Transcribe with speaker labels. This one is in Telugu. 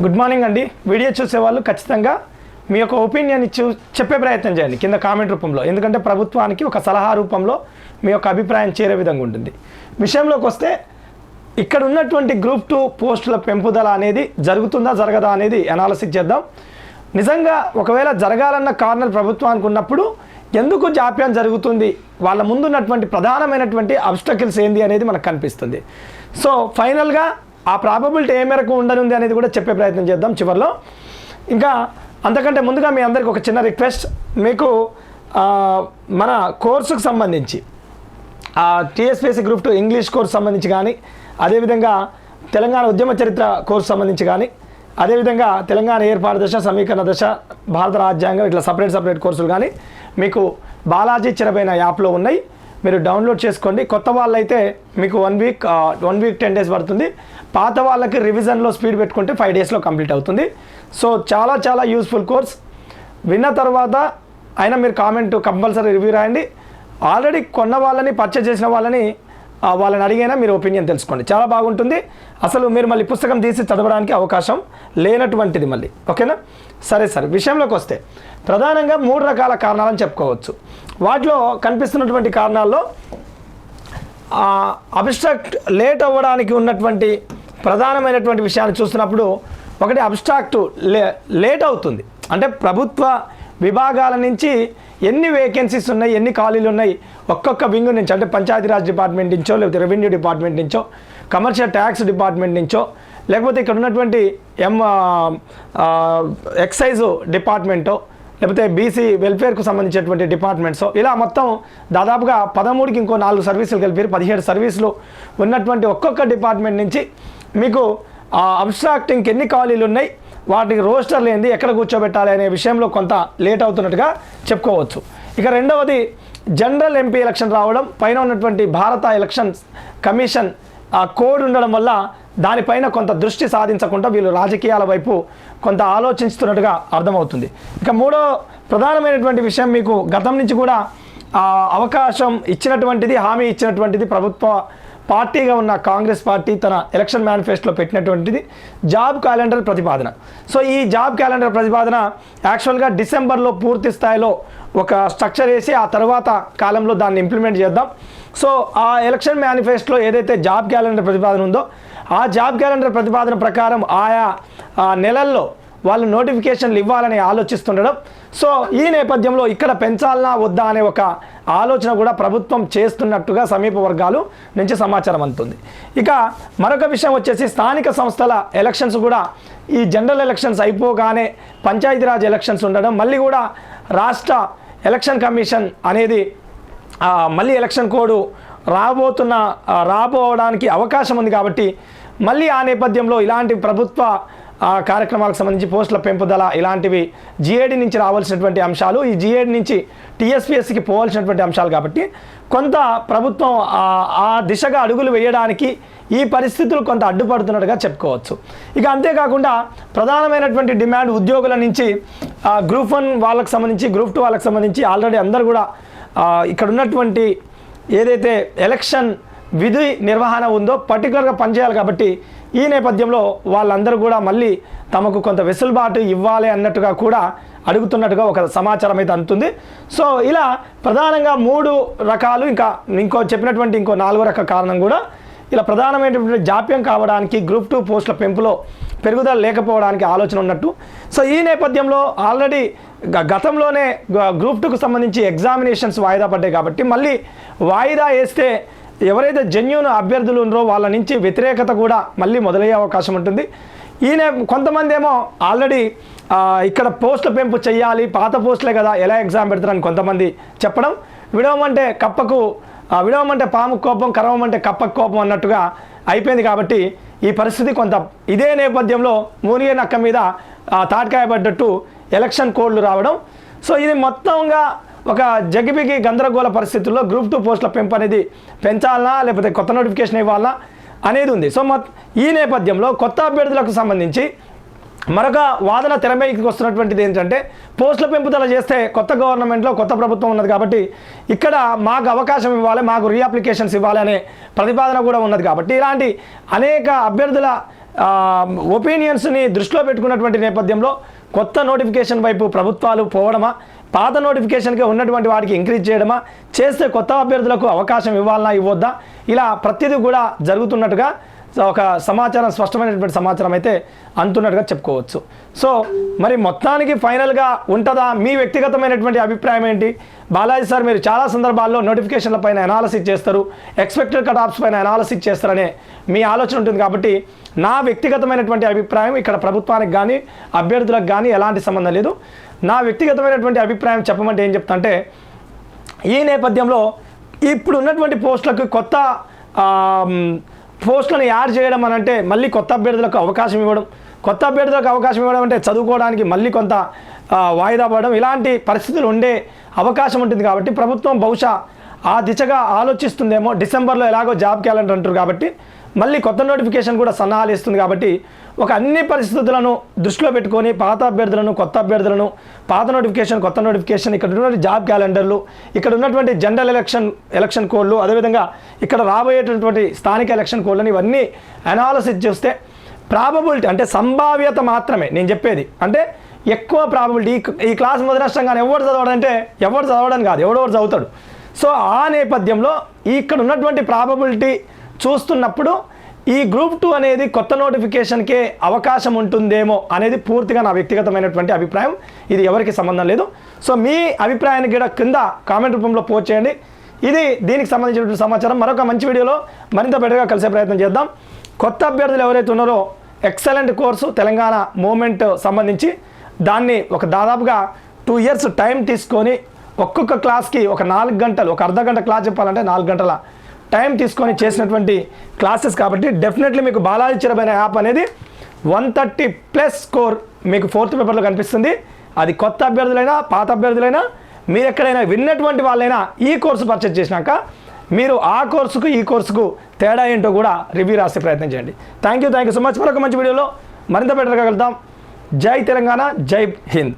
Speaker 1: గుడ్ మార్నింగ్ అండి. వీడియో చూసే వాళ్ళు ఖచ్చితంగా మీ యొక్క ఒపీనియన్ చెప్పే ప్రయత్నం చేయండి కింద కామెంట్ రూపంలో. ఎందుకంటే ప్రభుత్వానికి ఒక సలహా రూపంలో మీ యొక్క అభిప్రాయం చేరే విధంగా ఉంటుంది. విషయంలోకి వస్తే ఇక్కడ ఉన్నటువంటి గ్రూప్ 2 పోస్టుల పెంపుదల అనేది జరుగుతుందా జరగదా అనేది అనాలిసిస్ చేద్దాం. నిజంగా ఒకవేళ జరగాలన్న కారణాలు ప్రభుత్వానికి ఉన్నప్పుడు ఎందుకు జాప్యం జరుగుతుంది, వాళ్ళ ముందున్నటువంటి ప్రధానమైనటువంటి అబ్స్టకిల్స్ ఏంది అనేది మనకు కనిపిస్తుంది. సో ఫైనల్గా ఆ ప్రాబబిలిటీ ఏ మేరకు ఉండనుంది అనేది కూడా చెప్పే ప్రయత్నం చేద్దాం చివరిలో. ఇంకా అంతకంటే ముందుగా మీ అందరికి ఒక చిన్న రిక్వెస్ట్, మీకు మన కోర్సుకు సంబంధించి టీఎస్పీఎస్సీ గ్రూప్ 2 ఇంగ్లీష్ కోర్సు సంబంధించి కానీ, అదేవిధంగా తెలంగాణ ఉద్యమ చరిత్ర కోర్సు సంబంధించి కానీ, అదేవిధంగా తెలంగాణ ఏర్పాటు దశ, సమీకరణ దశ, భారత రాజ్యాంగం, ఇట్లా సపరేట్ కోర్సులు కానీ మీకు బాలాజీ చిరబైన యాప్లో ఉన్నాయి. మీరు డౌన్లోడ్ చేసుకోండి. కొత్త వాళ్ళైతే మీకు 1 వీక్ 10 డేస్ పడుతుంది. పాత వాళ్ళకి రివిజన్లో స్పీడ్ పెట్టుకుంటే 5 డేస్లో కంప్లీట్ అవుతుంది. సో చాలా యూస్ఫుల్ కోర్స్. విన్న తర్వాత అయినా మీరు కామెంట్ కంపల్సరీ రివ్యూ రాయండి. ఆల్రెడీ కొన్న వాళ్ళని, పర్చేజ్ చేసిన వాళ్ళని అడిగైనా మీరు ఒపీనియన్ తెలుసుకోండి. చాలా బాగుంటుంది. అసలు మీరు మళ్ళీ పుస్తకం తీసి చదవడానికి అవకాశం లేనటువంటిది మళ్ళీ. ఓకేనా? సరే, విషయంలోకి వస్తే ప్రధానంగా 3 రకాల కారణాలను చెప్పుకోవచ్చు. వాటిలో కనిపిస్తున్నటువంటి కారణాల్లో అబ్స్ట్రాక్ట్ లేట్ అవ్వడానికి ఉన్నటువంటి ప్రధానమైనటువంటి విషయాన్ని చూస్తున్నప్పుడు, ఒకటి అబ్స్ట్రాక్ట్ లేట్ అవుతుంది అంటే ప్రభుత్వ విభాగాల నుంచి ఎన్ని వేకెన్సీస్ ఉన్నాయి, ఎన్ని ఖాళీలు ఉన్నాయి, ఒక్కొక్క వింగ్ నుంచి, అంటే పంచాయతీరాజ్ డిపార్ట్మెంట్ నుంచో, లేకపోతే రెవెన్యూ డిపార్ట్మెంట్ నుంచో, కమర్షియల్ ట్యాక్స్ డిపార్ట్మెంట్ నుంచో, లేకపోతే ఇక్కడ ఉన్నటువంటి ఎక్సైజ్ డిపార్ట్మెంటో, లేకపోతే బీసీ వెల్ఫేర్కు సంబంధించినటువంటి డిపార్ట్మెంట్స్, ఇలా మొత్తం దాదాపుగా 13కి ఇంకో 4 సర్వీసులు కలిపి 17 సర్వీసులు ఉన్నటువంటి ఒక్కొక్క డిపార్ట్మెంట్ నుంచి మీకు అబ్స్ట్రాక్టింగ్కి ఎన్ని ఖాళీలు ఉన్నాయి, వాటికి రోస్టర్లు ఏంది, ఎక్కడ కూర్చోబెట్టాలి అనే విషయంలో కొంత లేట్ అవుతున్నట్టుగా చెప్పుకోవచ్చు. ఇక రెండవది జనరల్ ఎంపీ ఎలక్షన్ రావడం, పైన ఉన్నటువంటి భారత ఎలక్షన్ కమిషన్ కోడ్ ఉండడం వల్ల దానిపైన కొంత దృష్టి సాధించకుండా వీళ్ళు రాజకీయాల వైపు కొంత ఆలోచిస్తున్నట్టుగా అర్థమవుతుంది. ఇక మూడో ప్రధానమైనటువంటి విషయం, మీకు గతం నుంచి కూడా అవకాశం ఇచ్చినటువంటిది, హామీ ఇచ్చినటువంటిది ప్రభుత్వ పార్టీగా ఉన్న కాంగ్రెస్ పార్టీ తన ఎలక్షన్ మేనిఫెస్టోలో పెట్టినటువంటిది జాబ్ క్యాలెండర్ ప్రతిపాదన. సో ఈ జాబ్ క్యాలెండర్ ప్రతిపాదన యాక్చువల్గా డిసెంబర్లో పూర్తి స్థాయిలో ఒక స్ట్రక్చర్ వేసి ఆ తర్వాత కాలంలో దాన్ని ఇంప్లిమెంట్ చేద్దాం. సో ఆ ఎలక్షన్ మేనిఫెస్టోలో ఏదైతే జాబ్ క్యాలెండర్ ప్రతిపాదన ఉందో ఆ జాబ్ క్యాలెండర్ ప్రతిపాదన ప్రకారం ఆయా నెలల్లో వాళ్ళు నోటిఫికేషన్లు ఇవ్వాలని ఆలోచిస్తుండడం. సో ఈ నేపథ్యంలో ఇక్కడ పెంచాలనా వద్దా అనే ఒక ఆలోచన కూడా ప్రభుత్వం చేస్తున్నట్టుగా సమీప వర్గాలు నుంచి సమాచారం అందుతుంది. ఇక మరొక విషయం వచ్చేసి స్థానిక సంస్థల ఎలక్షన్స్ కూడా ఈ జనరల్ ఎలక్షన్స్ అయిపోగానే పంచాయతీరాజ్ ఎలక్షన్స్ ఉండడం, మళ్ళీ కూడా రాష్ట్ర ఎలక్షన్ కమిషన్ అనేది మళ్ళీ ఎలక్షన్ కోడ్ రాబోవడానికి అవకాశం ఉంది. కాబట్టి మళ్ళీ ఆ నేపథ్యంలో ఇలాంటి ప్రభుత్వ కార్యక్రమాలకు సంబంధించి పోస్టుల పెంపుదల ఇలాంటివి జిఏడి నుంచి రావాల్సినటువంటి అంశాలు, ఈ జిఏడి నుంచి టీఎస్పీఎస్సీకి పోవాల్సినటువంటి అంశాలు. కాబట్టి కొంత ప్రభుత్వం ఆ దిశగా అడుగులు వేయడానికి ఈ పరిస్థితులు కొంత అడ్డుపడుతున్నట్టుగా చెప్పుకోవచ్చు. ఇక అంతేకాకుండా ప్రధానమైనటువంటి డిమాండ్ ఉద్యోగుల నుంచి గ్రూప్ 1 వాళ్ళకి సంబంధించి, గ్రూప్ 2 వాళ్ళకి సంబంధించి ఆల్రెడీ అందరూ కూడా ఇక్కడ ఉన్నటువంటి ఏదైతే ఎలక్షన్ విధి నిర్వహణ ఉందో పర్టికులర్గా పనిచేయాలి. కాబట్టి ఈ నేపథ్యంలో వాళ్ళందరూ కూడా మళ్ళీ తమకు కొంత వెసులుబాటు ఇవ్వాలి అన్నట్టుగా కూడా అడుగుతున్నట్టుగా ఒక సమాచారం అయితే అందుతుంది. సో ఇలా ప్రధానంగా 3 రకాలు, ఇంకో చెప్పినటువంటి ఇంకో 4వ రక కారణం కూడా ఇలా ప్రధానమైనటువంటి జాప్యం కావడానికి గ్రూప్ 2 పోస్టుల పెంపులో పెరుగుదల లేకపోవడానికి ఆలోచన ఉన్నట్టు. సో ఈ నేపథ్యంలో ఆల్రెడీ గతంలోనే గ్రూప్ 2కు సంబంధించి ఎగ్జామినేషన్స్ వాయిదా పడ్డాయి. కాబట్టి మళ్ళీ వాయిదా వేస్తే ఎవరైతే జెన్యూన్ అభ్యర్థులు ఉన్నారో వాళ్ళ నుంచి వ్యతిరేకత కూడా మళ్ళీ మొదలయ్యే అవకాశం ఉంటుంది. కొంతమంది ఏమో ఆల్రెడీ ఇక్కడ పోస్టుల పెంపు చేయాలి, పాత పోస్టులే కదా ఎలా ఎగ్జామ్ పెడతారని కొంతమంది చెప్పడం, విడవమంటే పాము కోపం, కరవమంటే కప్పకు కోపం అన్నట్టుగా అయిపోయింది. కాబట్టి ఈ పరిస్థితి కొంత ఇదే నేపథ్యంలో మూనిగే నక్క మీద తాటికాయబడ్డట్టు ఎలక్షన్ కోడ్లు రావడం. సో ఇది మొత్తంగా ఒక జగిబిగి గందరగోళ పరిస్థితుల్లో గ్రూప్ 2 పోస్టుల పెంపు అనేది పెంచాలనా లేకపోతే కొత్త నోటిఫికేషన్ ఇవ్వాలనా అనేది ఉంది. సో ఈ నేపథ్యంలో కొత్త అభ్యర్థులకు సంబంధించి మరొక వాదన తెరపైకి వస్తున్నటువంటిది ఏంటంటే, పోస్టుల పెంపుదల చేస్తే కొత్త గవర్నమెంట్లో కొత్త ప్రభుత్వం ఉన్నది కాబట్టి ఇక్కడ మాకు అవకాశం ఇవ్వాలి, మాకు రీఅప్లికేషన్స్ ఇవ్వాలి అనే ప్రతిపాదన కూడా ఉన్నది. కాబట్టి ఇలాంటి అనేక అభ్యర్థుల ఒపీనియన్స్ని దృష్టిలో పెట్టుకున్నటువంటి నేపథ్యంలో కొత్త నోటిఫికేషన్ వైపు ప్రభుత్వాలు పోవడమా, పాత నోటిఫికేషన్కి ఉన్నటువంటి వాటికి ఇంక్రీజ్ చేయడమా, చేస్తే కొత్త అభ్యర్థులకు అవకాశం ఇవ్వాలన్నా ఇవ్వద్దా, ఇలా ప్రతిదీ కూడా జరుగుతున్నట్టుగా ఒక సమాచారం, స్పష్టమైనటువంటి సమాచారం అయితే అంటున్నట్టుగా చెప్పుకోవచ్చు. సో మరి మొత్తానికి ఫైనల్గా ఉంటుందా? మీ వ్యక్తిగతమైనటువంటి అభిప్రాయం ఏంటి? బాలాజీ సార్, మీరు చాలా సందర్భాల్లో నోటిఫికేషన్ల పైన అనాలసిస్ చేస్తారు, ఎక్స్పెక్టెడ్ కట్ ఆఫ్స్ పైన అనాలసిస్ చేస్తారనే మీ ఆలోచన ఉంటుంది. కాబట్టి నా వ్యక్తిగతమైనటువంటి అభిప్రాయం ఇక్కడ ప్రభుత్వానికి కానీ అభ్యర్థులకు కానీ ఎలాంటి సంబంధం లేదు. నా వ్యక్తిగతమైనటువంటి అభిప్రాయం చెప్పమంటే ఏం చెప్తా అంటే, ఈ నేపథ్యంలో ఇప్పుడు ఉన్నటువంటి పోస్టులకు కొత్త పోస్టులను యాడ్ చేయడం అని అంటే మళ్ళీ కొత్త అభ్యర్థులకు అవకాశం ఇవ్వడం, కొత్త అభ్యర్థులకు అవకాశం ఇవ్వడం అంటే చదువుకోవడానికి మళ్ళీ కొంత వాయిదా పడడం, ఇలాంటి పరిస్థితులు ఉండే అవకాశం ఉంటుంది. కాబట్టి ప్రభుత్వం బహుశా ఆ దిశగా ఆలోచిస్తుందేమో. డిసెంబర్లో ఎలాగో జాబ్ క్యాలెండర్ అంటారు కాబట్టి మళ్ళీ కొత్త నోటిఫికేషన్ కూడా సన్నాహాలు ఇస్తుంది. కాబట్టి ఒక అన్ని పరిస్థితులను దృష్టిలో పెట్టుకొని పాత అభ్యర్థులను, కొత్త అభ్యర్థులను, పాత నోటిఫికేషన్, కొత్త నోటిఫికేషన్, ఇక్కడ ఉన్నటువంటి జాబ్ క్యాలెండర్లు, ఇక్కడ ఉన్నటువంటి జనరల్ ఎలక్షన్ కోడ్లు, అదేవిధంగా ఇక్కడ రాబోయేటటువంటి స్థానిక ఎలక్షన్ కోడ్లను ఇవన్నీ అనాలసిస్ చేస్తే ప్రాబబిలిటీ అంటే సంభావ్యత మాత్రమే నేను చెప్పేది. అంటే ఎక్కువ ప్రాబబిలిటీ ఈ క్లాస్ మొదలష్టంగానే ఎవరు చదవడంటే ఎవరు చదవడం కాదు, ఎవడెవరు చదువుతాడు. సో ఆ నేపథ్యంలో ఇక్కడ ఉన్నటువంటి ప్రాబబిలిటీ చూస్తున్నప్పుడు ఈ గ్రూప్ 2 అనేది కొత్త నోటిఫికేషన్కే అవకాశం ఉంటుందేమో అనేది పూర్తిగా నా వ్యక్తిగతమైనటువంటి అభిప్రాయం. ఇది ఎవరికి సంబంధం లేదు. సో మీ అభిప్రాయాన్ని కూడా కింద కామెంట్ రూపంలో పోస్ట్ చేయండి. ఇది దీనికి సంబంధించినటువంటి సమాచారం. మరొక మంచి వీడియోలో మరింత బెటర్గా కలిసే ప్రయత్నం చేద్దాం. కొత్త అభ్యర్థులు ఎవరైతే ఉన్నారో ఎక్సలెంట్ కోర్సు తెలంగాణ మూమెంట్ సంబంధించి దాన్ని ఒక దాదాపుగా 2 years టైం తీసుకొని ఒక్కొక్క క్లాస్కి ఒక 4 గంటలు, ఒక అర్ధ గంట క్లాస్ చెప్పాలంటే 4 గంటల టైం తీసుకొని చేసినటువంటి క్లాసెస్. కాబట్టి డెఫినెట్లీ మీకు బాలాజీ చిరబైన యాప్ అనేది 130+ స్కోర్ మీకు 4th పేపర్లో కనిపిస్తుంది. అది కొత్త అభ్యర్థులైనా పాత అభ్యర్థులైనా మీరు ఎక్కడైనా విన్నటువంటి వాళ్ళైనా ఈ కోర్సు పర్చేజ్ చేసినాక మీరు ఆ కోర్సుకు ఈ కోర్సుకు తేడా ఏంటో కూడా రివ్యూ రాసే ప్రయత్నం చేయండి. Thank you so much. మరొక మంచి వీడియోలో మరింత బెటర్గా కలుద్దాం. జై తెలంగాణ, జై హింద్.